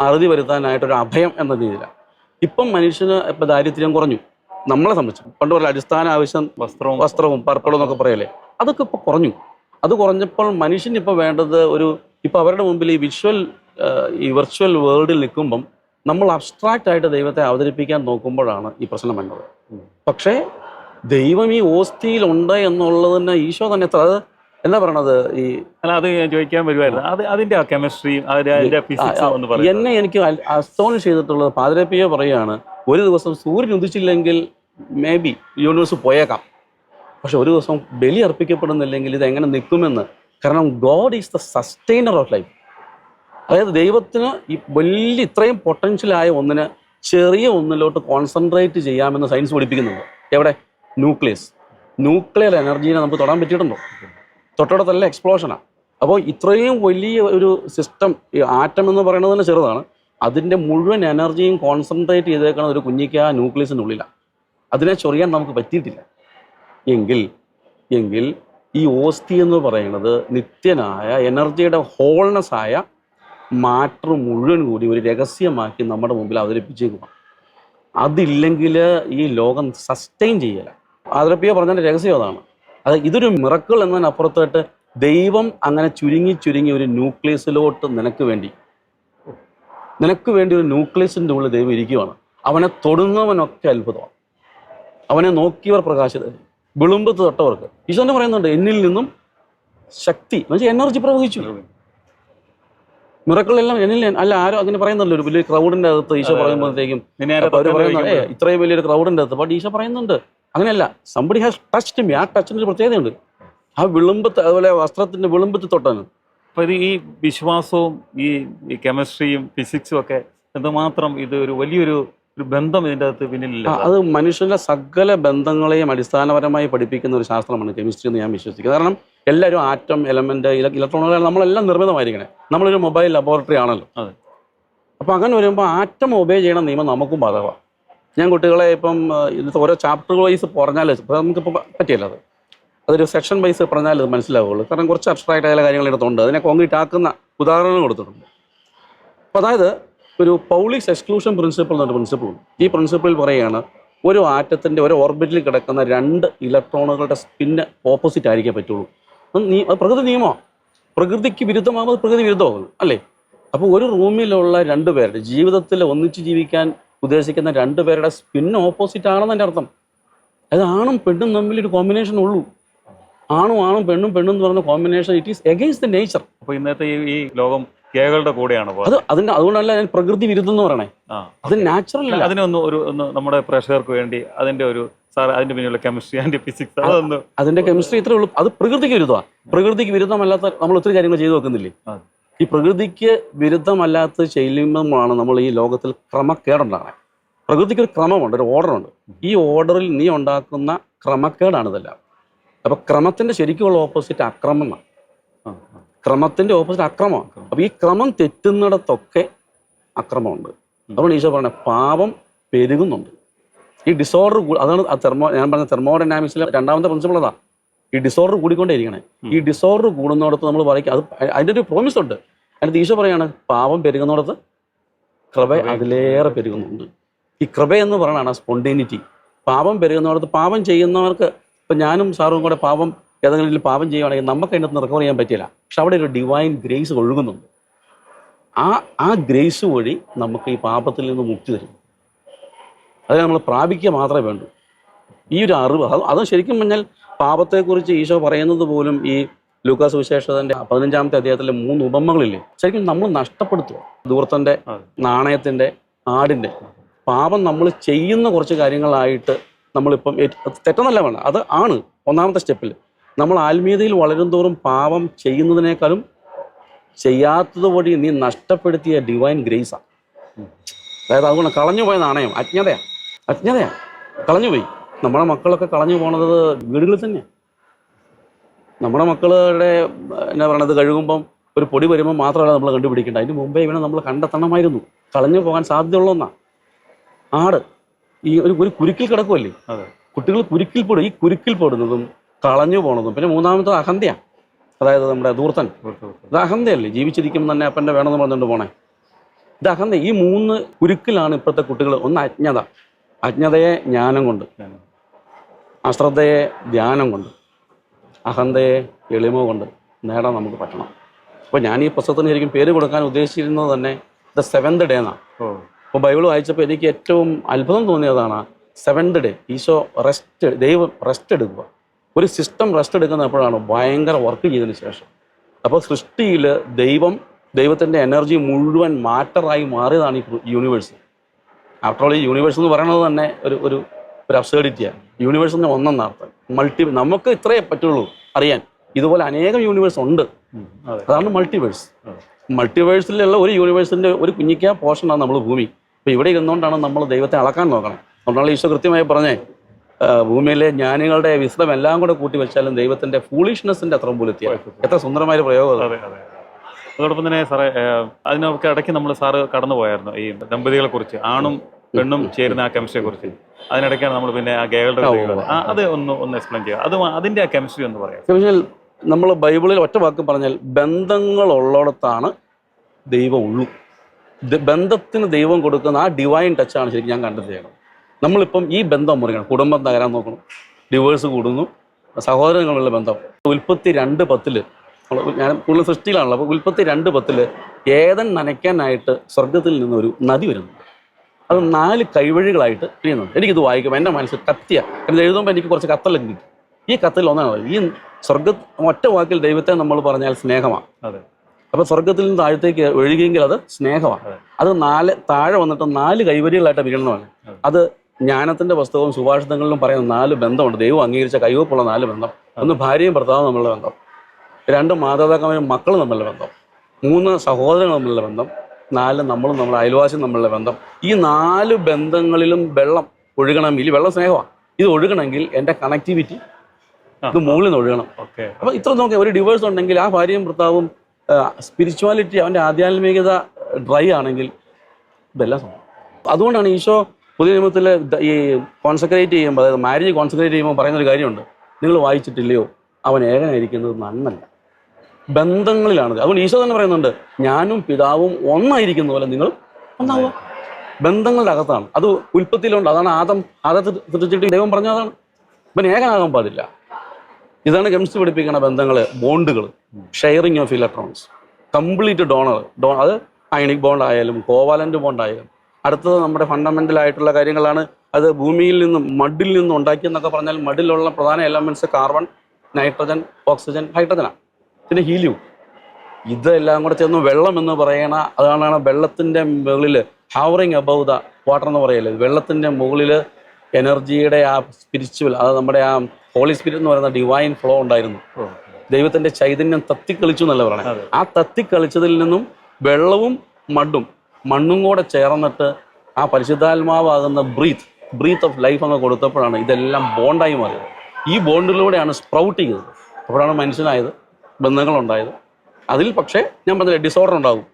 അറുതി വരുത്താനായിട്ടൊരു അഭയം എന്ന രീതിയിലാണ്. ഇപ്പം മനുഷ്യന് ഇപ്പം ദാരിദ്ര്യം കുറഞ്ഞു. നമ്മളെ സംബന്ധിച്ച് പണ്ട് പോലെ അടിസ്ഥാന ആവശ്യം വസ്ത്രവും പർപ്പിളും എന്നൊക്കെ പറയല്ലേ, അതൊക്കെ ഇപ്പോൾ കുറഞ്ഞു. അത് കുറഞ്ഞപ്പോൾ മനുഷ്യന് ഇപ്പോൾ വേണ്ടത് ഇപ്പോൾ അവരുടെ മുമ്പിൽ ഈ വിർച്വൽ വേൾഡിൽ നിൽക്കുമ്പം നമ്മൾ അബ്സ്ട്രാക്റ്റ് ആയിട്ട് ദൈവത്തെ അവതരിപ്പിക്കാൻ നോക്കുമ്പോഴാണ് ഈ പ്രശ്നം വന്നത്. പക്ഷേ ദൈവം ഈ ഓസ്തിയിലുണ്ട് എന്നുള്ളതിന് ഈശോ തന്നെ അത് എന്താ പറയണത്, അത് ഞാൻ ചോദിക്കാൻ വരുമായിരുന്നു. അതിന്റെ കെമിസ്ട്രി എനിക്ക് അസ്റ്റോണിഷ് ചെയ്തിട്ടുള്ളത്, പാതിരപ്പിയെ പറയുകയാണ്, ഒരു ദിവസം സൂര്യൻ ഉദിച്ചില്ലെങ്കിൽ മേ ബി യൂണിവേഴ്സ് പോയേക്കാം, പക്ഷെ ഒരു ദിവസം ബലി അർപ്പിക്കപ്പെടുന്നില്ലെങ്കിൽ ഇത് എങ്ങനെ നിൽക്കുമെന്ന്. കാരണം God is the sustainer of life. അതായത് ദൈവത്തിന് ഈ വലിയ ഇത്രയും പൊട്ടൻഷ്യലായ ഒന്നിന് ചെറിയ ഒന്നിലോട്ട് കോൺസെൻട്രേറ്റ് ചെയ്യാമെന്ന് സയൻസ് പഠിപ്പിക്കുന്നുണ്ട്. എവിടെ? ന്യൂക്ലിയർ എനർജീനെ നമുക്ക് തൊടാൻ പറ്റിയിട്ടുണ്ടോ? തൊട്ടടുത്തല്ല എക്സ്പ്ലോഷനാണ്. അപ്പോൾ ഇത്രയും വലിയ ഒരു സിസ്റ്റം, ഈ ആറ്റം എന്ന് പറയുന്നത് തന്നെ ചെറുതാണ്, അതിൻ്റെ മുഴുവൻ എനർജിയും കോൺസെൻട്രേറ്റ് ചെയ്തേക്കുന്നത് ഒരു കുഞ്ഞിക്ക് ആ ന്യൂക്ലിയസിൻ്റെ ഉള്ളിലാണ്. അതിനെ ചൊറിയാൻ നമുക്ക് പറ്റിയിട്ടില്ല. എങ്കിൽ ഈ ഓസ്തി എന്ന് പറയുന്നത് നിത്യനായ എനർജിയുടെ ഹോൾനെസ് ആയ മാറ്റർ മുഴുവൻ കൂടി ഒരു രഹസ്യമാക്കി നമ്മുടെ മുമ്പിൽ അവതരിപ്പിച്ചേക്കുക. അതില്ലെങ്കിൽ ഈ ലോകം സസ്റ്റെയിൻ ചെയ്യില്ല. ആദരപ്പിയ പറഞ്ഞതിൻ്റെ രഹസ്യം അതാണ്. ഇതൊരു മിറക്കിൾ എന്നതിനപ്പുറത്തായിട്ട് ദൈവം അങ്ങനെ ചുരുങ്ങി ഒരു ന്യൂക്ലിയസിലോട്ട് നിനക്ക് വേണ്ടി ഒരു ന്യൂക്ലിയസിൻ്റെ ഉള്ളിൽ ദൈവം ഇരിക്കുകയാണ്. അവനെ തൊടുന്നവനൊക്കെ അത്ഭുതമാണ്. അവനെ നോക്കിയവർ പ്രകാശിത, വിളുമ്പത്ത് തൊട്ടവർക്ക്. ഈശോ പറയുന്നുണ്ട്, എന്നിൽ നിന്നും ശക്തി എനർജി പ്രവഹിച്ചു. മിറക്കിളെല്ലാം എന്നിൽ അല്ല, ആരോ അങ്ങനെ പറയുന്നുണ്ടല്ലോ. ഒരു വലിയ ക്രൗഡിൻ്റെ അകത്ത് ഈശോ പറയുമ്പോഴത്തേക്കും അവർ പറയുന്നത് ഇത്രയും വലിയൊരു ക്രൗഡിൻ്റെ അകത്ത്, ബട്ട് ഈശോ പറയുന്നുണ്ട് അങ്ങനെയല്ല, സംബഡി ഹാസ് ടച്ച്ഡ് മീ. ആ ടച്ചിന് ഒരു പ്രത്യേകതയുണ്ട്. ആ വിളുമ്പത്ത്, അതുപോലെ വസ്ത്രത്തിൻ്റെ വിളുമ്പത്ത് തൊട്ടാണ്. അപ്പോൾ ഇത് ഈ വിശ്വാസവും ഈ കെമിസ്ട്രിയും ഫിസിക്സും ഒക്കെ എന്തുമാത്രം ഇത് ഒരു വലിയൊരു ബന്ധം ഇതിൻ്റെ അകത്ത് പിന്നിലില്ല. അത് മനുഷ്യൻ്റെ സകല ബന്ധങ്ങളെയും അടിസ്ഥാനപരമായി പഠിപ്പിക്കുന്ന ഒരു ശാസ്ത്രമാണ് കെമിസ്ട്രി എന്ന് ഞാൻ വിശ്വസിക്കുന്നത്. കാരണം എല്ലാവരും ആറ്റം, എലമെന്റ്, ഇലക്ട്രോണുകൾ നമ്മളെല്ലാം നിർമ്മിതമായിരിക്കണേ. നമ്മളൊരു മൊബൈൽ ലബോറട്ടറി ആണല്ലോ. അപ്പോൾ അങ്ങനെ വരുമ്പോൾ ആറ്റം ഒബേ ചെയ്യണ നിയമം നമുക്കും ബാധകമാണ്. ഞാൻ കുട്ടികളെ ഇപ്പം ഇന്നത്തെ ഓരോ ചാപ്റ്റർ വൈസ് പറഞ്ഞാൽ നമുക്കിപ്പോൾ പറ്റിയല്ല, അതൊരു സെക്ഷൻ വൈസ് പറഞ്ഞാൽ അത് മനസ്സിലാവുള്ളൂ. കാരണം കുറച്ച് അബ്സ്ട്രാക്റ്റ് ആയ കാര്യങ്ങൾ എടുത്തുകൊണ്ട് അതിനെ കോൺക്രീറ്റ് ആക്കുന്ന ഉദാഹരണങ്ങൾ കൊടുത്തിട്ടുണ്ട്. അപ്പോൾ അതായത് ഒരു പൗളിസ് എക്സ്ക്ലൂഷൻ പ്രിൻസിപ്പിൾ എന്നൊരു പ്രിൻസിപ്പിളുണ്ട്. ഈ പ്രിൻസിപ്പിൾ പറയുകയാണ്, ഒരു ആറ്റത്തിൻ്റെ ഒരു ഓർബിറ്റിൽ കിടക്കുന്ന 2 ഇലക്ട്രോണുകളുടെ സ്പിന്ന് ഓപ്പോസിറ്റ് ആയിരിക്കാൻ പറ്റുള്ളൂ. അത് പ്രകൃതി നിയമമാണ്. പ്രകൃതിക്ക് വിരുദ്ധമാകുമ്പോൾ പ്രകൃതി വിരുദ്ധമാകുന്നു അല്ലേ? അപ്പോൾ ഒരു റൂമിലുള്ള 2 പേരുടെ ജീവിതത്തിൽ ഒന്നിച്ച് ജീവിക്കാൻ ഉദ്ദേശിക്കുന്ന 2 പേരുടെ സ്പിന്ന് ഓപ്പോസിറ്റ് ആണെന്ന് എൻ്റെ അർത്ഥം. അതായത് ആണും പെണ്ണും തമ്മിലൊരു കോമ്പിനേഷൻ ഉള്ളൂ. ആണും പെണ്ണും എന്ന് പറയുന്ന combination it is against the nature. അപ്പോൾ ഇന്നത്തെ ഈ ലോകം കേകളുടെ കൂടെയാണ് അതുകൊണ്ടല്ല ഞാൻ പ്രകൃതി വിരുദ്ധം എന്ന് പറയണേ. അത് നാച്ചുറൽ അല്ല. അതിനൊന്ന് നമ്മുടെ പ്രേക്ഷകർക്ക് വേണ്ടി അതിന്റെ ഒരു അതിന്റെ പിന്നിലുള്ള കെമിസ്ട്രി ആൻഡ് ഫിസിക്സ് അതിന്റെ കെമിസ്ട്രി ഇത്രേ ഉള്ളൂ. അത് പ്രകൃതിക്ക് വിരുദ്ധമാണ്. പ്രകൃതിക്ക് വിരുദ്ധമല്ലാത്ത നമ്മൾ ഒത്തിരി കാര്യങ്ങൾ ചെയ്തു വെക്കുന്നില്ലേ? ഈ പ്രകൃതിക്ക് വിരുദ്ധമല്ലാത്ത ചെയ്യുമ്പോഴാണ് നമ്മൾ ഈ ലോകത്തിൽ ക്രമക്കേടുണ്ടാകുന്നത്. പ്രകൃതിക്ക് ഒരു ക്രമമുണ്ട്, ഒരു ഓർഡറുണ്ട്. ഈ ഓർഡറിൽ നീ ഉണ്ടാക്കുന്ന ക്രമക്കേടാണ് ഇതെല്ലാം. അപ്പോൾ ക്രമത്തിൻ്റെ ശരിക്കുള്ള ഓപ്പോസിറ്റ് അക്രമമാണ്. ക്രമത്തിൻ്റെ ഓപ്പോസിറ്റ് അക്രമമാണ്. അപ്പോൾ ഈ ക്രമം തെറ്റുന്നിടത്തൊക്കെ അക്രമമുണ്ട്. അതുകൊണ്ട് ഈശോ പറഞ്ഞ പാപം പെരുകുന്നുണ്ട്. ഈ ഡിസോർഡർ അതാണ് ഞാൻ പറഞ്ഞ തെർമോഡൈനാമിക്സിലെ രണ്ടാമത്തെ പ്രിൻസിപ്പിൾ അതാ. ഈ ഡിസോർഡർ കൂടിക്കൊണ്ടേ ഇരിക്കണേ. ഈ ഡിസോർഡർ കൂടുന്നിടത്ത് നമ്മൾ പറയും അത് അതിൻ്റെ ഒരു പ്രോമിസ് ഉണ്ട്. അതിനകത്ത് ഈശോ പറയാണ് പാപം പെരുകുന്നിടത്ത് കൃപ അതിലേറെ പെരുകുന്നുണ്ട്. ഈ കൃപ എന്ന് പറയുന്നതാണ് സ്പോണ്ടേനിറ്റി. പാപം പെരുകുന്നിടത്ത് പാപം ചെയ്യുന്നവർക്ക്, ഇപ്പം ഞാനും സാറും കൂടെ പാപം ഏതെങ്കിലും രീതിയിൽ പാപം ചെയ്യുകയാണെങ്കിൽ നമുക്ക് അതിനകത്ത് റിക്കവർ ചെയ്യാൻ പറ്റില്ല. പക്ഷെ അവിടെ ഒരു ഡിവൈൻ ഗ്രേസ് ഒഴുകുന്നുണ്ട്. ആ ഗ്രേസ് വഴി നമുക്ക് ഈ പാപത്തിൽ നിന്ന് മുക്തി തരും. അത് നമ്മൾ പ്രാപിക്കുക മാത്രമേ വേണ്ടൂ. ഈ ഒരു അറിവ് അത് ശരിക്കും പറഞ്ഞാൽ പാപത്തെക്കുറിച്ച് ഈശോ പറയുന്നത് പോലും ഈ ലൂക്കാസ് വിശേഷത്തിൻ്റെ 15-ാമത്തെ അധ്യായത്തിലെ 3 ഉപമകളില്ലേ, ശരിക്കും നമ്മൾ നഷ്ടപ്പെടുത്തുക. ധൂർത്തൻ്റെ, നാണയത്തിൻ്റെ, ആടിൻ്റെ. പാപം നമ്മൾ ചെയ്യുന്ന കുറച്ച് കാര്യങ്ങളായിട്ട് നമ്മളിപ്പം തെറ്റെന്നല്ല വേണം, അത് ആണ് ഒന്നാമത്തെ സ്റ്റെപ്പിൽ. നമ്മൾ ആത്മീയതയിൽ വളരും തോറും പാപം ചെയ്യുന്നതിനേക്കാളും ചെയ്യാത്തത് വഴി നീ നഷ്ടപ്പെടുത്തിയ ഡിവൈൻ ഗ്രേസാണ്. അതായത് അതുകൊണ്ട് കളഞ്ഞുപോയ നാണയം അജ്ഞതയാണ് കളഞ്ഞുപോയി. നമ്മുടെ മക്കളൊക്കെ കളഞ്ഞു പോണത് വീടുകളിൽ തന്നെയാണ്. നമ്മുടെ മക്കളുടെ എന്നാ പറയണത് കഴുകുമ്പം ഒരു പൊടി വരുമ്പോൾ മാത്രമല്ല നമ്മൾ കണ്ടുപിടിക്കേണ്ടത്, അതിന് മുമ്പേ ഇവനെ നമ്മൾ കണ്ടെത്തണമായിരുന്നു. കളഞ്ഞു പോകാൻ സാധ്യതയുള്ള ഒന്നാണ് ആട്. ഈ ഒരു കുരുക്കിൽ കിടക്കുമല്ലേ, കുട്ടികൾ കുരുക്കിൽ പെടും. ഈ കുരുക്കിൽ പെടുന്നതും കളഞ്ഞു പോണതും. പിന്നെ മൂന്നാമത്തെ അഹന്തയാണ്. അതായത് നമ്മുടെ ധൂർത്തൻ, ഇത് അഹന്തയല്ലേ, ജീവിച്ചിരിക്കുമ്പോൾ തന്നെ അപ്പൻ്റെ വേണമെന്ന് പറഞ്ഞുകൊണ്ട് പോണേ. ഇത് അഹന്ത. ഈ 3 കുരുക്കിലാണ് ഇപ്പോഴത്തെ കുട്ടികൾ. ഒന്ന് അജ്ഞതയെ ജ്ഞാനം കൊണ്ട്, അശ്രദ്ധയെ ധ്യാനം കൊണ്ട്, അഹന്തയെ എളിമ കൊണ്ട് നേടാൻ നമുക്ക് പറ്റണം. അപ്പോൾ ഞാൻ ഈ പുസ്തകത്തിന് ശരിക്കും പേര് കൊടുക്കാൻ ഉദ്ദേശിച്ചിരുന്നത് തന്നെ ദ 7th ഡേ എന്നാണ്. അപ്പോൾ ബൈബിൾ വായിച്ചപ്പോൾ എനിക്ക് ഏറ്റവും അത്ഭുതം തോന്നിയതാണ് 7th ഡേ. ഈശോ ദൈവം റെസ്റ്റ് എടുക്കുക. ഒരു സിസ്റ്റം റെസ്റ്റ് എടുക്കുന്ന എപ്പോഴാണ്? ഭയങ്കര വർക്ക് ചെയ്തതിന് ശേഷം. അപ്പോൾ സൃഷ്ടിയിൽ ദൈവത്തിൻ്റെ എനർജി മുഴുവൻ മാറ്ററായി മാറിയതാണ് ഈ യൂണിവേഴ്സ്. ആഫ്റ്റർ ഓൾ ഈ യൂണിവേഴ്സ് എന്ന് പറയുന്നത് തന്നെ ഒരു അബ്സേർഡിറ്റിയാണ്. യൂണിവേഴ്സിൻ്റെ ഒന്നെന്നർത്ഥം നമുക്ക് ഇത്രയേ പറ്റുള്ളൂ അറിയാൻ. ഇതുപോലെ അനേകം യൂണിവേഴ്സ് ഉണ്ട്. അതാണ് മൾട്ടിവേഴ്സ്. മൾട്ടിവേഴ്സിലുള്ള ഒരു യൂണിവേഴ്സിൻ്റെ ഒരു കുഞ്ഞിക്ക പോർഷനാണ് നമ്മൾ ഭൂമി. അപ്പോൾ ഇവിടെ ഇരുന്നുകൊണ്ടാണ് നമ്മൾ ദൈവത്തെ അളക്കാൻ നോക്കണം. അതുകൊണ്ടാണ് ഈശോ കൃത്യമായി പറഞ്ഞേ, ഭൂമിയിലെ ജ്ഞാനികളുടെ വിശ്രമം എല്ലാം കൂടെ കൂട്ടി വെച്ചാലും ദൈവത്തിൻ്റെ ഫൂളിഷ്നെസ്സിൻ്റെ അത്ര പോലും എത്തിയ എത്ര സുന്ദരമായ പ്രയോഗം. അതോടൊപ്പം തന്നെ സാറേ, അതിനൊക്കെ ഇടയ്ക്ക് നമ്മൾ സാറ് കടന്നു പോയായിരുന്നു ഈ ദമ്പതികളെ കുറിച്ച്, ആണും പെണ്ണും ചേരുന്ന ആ കെമിസ്ട്രിയെ കുറിച്ച്. അതിനിടയ്ക്കാണ് നമ്മൾ പിന്നെ ആ ഗേകളുടെ അത് ഒന്ന് എക്സ്പ്ലെയിൻ ചെയ്യുക. അതിൻ്റെ ആ കെമിസ്ട്രി എന്ന് പറയാം. നമ്മൾ ബൈബിളിൽ ഒറ്റ വാക്ക് പറഞ്ഞാൽ ബന്ധങ്ങളുള്ളിടത്താണ് ദൈവം ഉള്ളൂ. ബന്ധത്തിന് ദൈവം കൊടുക്കുന്ന ആ ഡിവൈൻ ടച്ചാണ് ശരിക്കും ഞാൻ കണ്ടെത്തിയത്. നമ്മളിപ്പം ഈ ബന്ധം മുറിക്കണം, കുടുംബം തകരാൻ നോക്കണം, ഡിവേഴ്സ് കൂടുന്നു, സഹോദരങ്ങളുള്ള ബന്ധം. ഉൽപ്പത്തി 2:10 ഞാൻ കൂടുതൽ സൃഷ്ടിയിലാണല്ലോ. അപ്പോൾ ഉൽപ്പത്തി 2:10 ഏദൻ നനയ്ക്കാനായിട്ട് സ്വർഗത്തിൽ നിന്നൊരു നദി വരുന്നു. അത് 4 കൈവഴികളായിട്ട് ചെയ്യുന്നുണ്ട്. എനിക്കിത് വായിക്കുമ്പോൾ എൻ്റെ മനസ്സിൽ ഇത് എഴുതുമ്പോൾ എനിക്ക് കുറച്ച് കത്തെല്ലാം കിട്ടി. ഈ കത്തിൽ ഒന്നാണ് ഈ ഒറ്റ വാക്കിൽ ദൈവത്തെ നമ്മൾ പറഞ്ഞാൽ സ്നേഹമാണ്. അപ്പോൾ സ്വർഗത്തിൽ നിന്ന് താഴത്തേക്ക് ഒഴുകിയെങ്കിൽ അത് സ്നേഹമാണ്. അത് താഴെ വന്നിട്ട് 4 കൈവരികളായിട്ട് വികരണമാണ്. അത് ജ്ഞാനത്തിൻ്റെ പുസ്തകവും സുഭാഷിതങ്ങളിലും പറയുന്ന 4 ബന്ധമുണ്ട്. ദൈവം അംഗീകരിച്ച കൈവപ്പുള്ള 4 ബന്ധം. ഒന്ന് ഭാര്യയും ഭർത്താവും തമ്മിലുള്ള ബന്ധം, 2 മാതാപിതാക്കളും മക്കളും തമ്മിലുള്ള ബന്ധം, 3 സഹോദരങ്ങൾ തമ്മിലുള്ള ബന്ധം, 4 നമ്മളും നമ്മുടെ അയൽവാസിയും തമ്മിലുള്ള ബന്ധം. ഈ 4 ബന്ധങ്ങളിലും വെള്ളം ഒഴുകണമെങ്കിൽ, വെള്ളം സ്നേഹമാണ്, ഇത് ഒഴുകണമെങ്കിൽ എൻ്റെ കണക്ടിവിറ്റി ഇത് മുകളിൽ നിന്ന് ഒഴുകണം. അപ്പോൾ ഇത്ര നോക്കിയാൽ ഒരു ഡിവേഴ്സ് ഉണ്ടെങ്കിൽ ആ ഭാര്യയും ഭർത്താവും സ്പിരിച്വാലിറ്റി, അവൻ്റെ ആധ്യാത്മികത ഡ്രൈ ആണെങ്കിൽ ഇതെല്ലാം സംഭവം. അതുകൊണ്ടാണ് ഈശോ പുതിയ നിയമത്തിൽ ഈ കോൺസെൻട്രേറ്റ് ചെയ്യുമ്പോൾ, അതായത് മാരേജ് കോൺസെൻട്രേറ്റ് ചെയ്യുമ്പോൾ പറയുന്നൊരു കാര്യമുണ്ട്. നിങ്ങൾ വായിച്ചിട്ടില്ലയോ, അവൻ ഏകനായിരിക്കുന്നത് നന്നല്ല, ബന്ധങ്ങളിലാണത്. അതുകൊണ്ട് ഈശോ തന്നെ പറയുന്നുണ്ട്, ഞാനും പിതാവും ഒന്നായിരിക്കുന്ന പോലെ നിങ്ങൾ ഒന്നാവുക. ബന്ധങ്ങളുടെ അകത്താണ് അത്. ഉൽപ്പത്തിയിലുണ്ട്. അതാണ് ആദത്തെ സൃഷ്ടിച്ചിട്ട് ദൈവം പറഞ്ഞതാണ്, ഇവൻ ഏകനാകാൻ പാടില്ല. ഇതാണ് കെമിസ്ട്രി പഠിപ്പിക്കുന്ന ബന്ധങ്ങൾ, ബോണ്ടുകൾ, sharing of electrons, complete donor. അത് അയണിക് ബോണ്ട് ആയാലും കോവാലൻ്റ് ബോണ്ട് ആയാലും. അടുത്തത് നമ്മുടെ ഫണ്ടമെൻ്റൽ ആയിട്ടുള്ള കാര്യങ്ങളാണ്. അത് ഭൂമിയിൽ നിന്നും മഡിൽ നിന്നും ഉണ്ടാക്കിയെന്നൊക്കെ പറഞ്ഞാൽ മഡിലുള്ള പ്രധാന എലമെൻറ്റ്സ് കാർബൺ, നൈട്രജൻ, ഓക്സിജൻ, ഹൈഡ്രജനാണ്. പിന്നെ ഹീലിയം. ഇതെല്ലാം കൂടെ ചേർന്ന് വെള്ളം എന്ന് പറയണ, അതാണ് വെള്ളത്തിൻ്റെ മുകളിൽ ഹവറിങ് അബവ് ദ വാട്ടർ എന്ന് പറയല്ലേ. വെള്ളത്തിൻ്റെ മുകളിൽ എനർജിയുടെ ആ സ്പിരിച്വൽ, അത് നമ്മുടെ ആ ഹോളി സ്പിരിറ്റ് എന്ന് പറയുന്ന ഡിവൈൻ ഫ്ലോ ഉണ്ടായിരുന്നു. ദൈവത്തിന്റെ ചൈതന്യം തത്തിക്കളിച്ചു എന്നല്ല പറയണേ. ആ തത്തിക്കളിച്ചതിൽ നിന്നും വെള്ളവും മണ്ണും കൂടെ ചേർന്നിട്ട് ആ പരിശുദ്ധാത്മാവാകുന്ന ബ്രീത്ത് ഓഫ് ലൈഫ് അങ്ങ് കൊടുത്തപ്പോഴാണ് ഇതെല്ലാം ബോണ്ടായി മാറിയത്. ഈ ബോണ്ടിലൂടെയാണ് സ്പ്രൗട്ട് ചെയ്തത്. അപ്പോഴാണ് മനുഷ്യനായത്, ബന്ധങ്ങളുണ്ടായത്. അതിൽ പക്ഷേ ഞാൻ പറഞ്ഞില്ല, ഡിസോർഡർ ഉണ്ടാകും.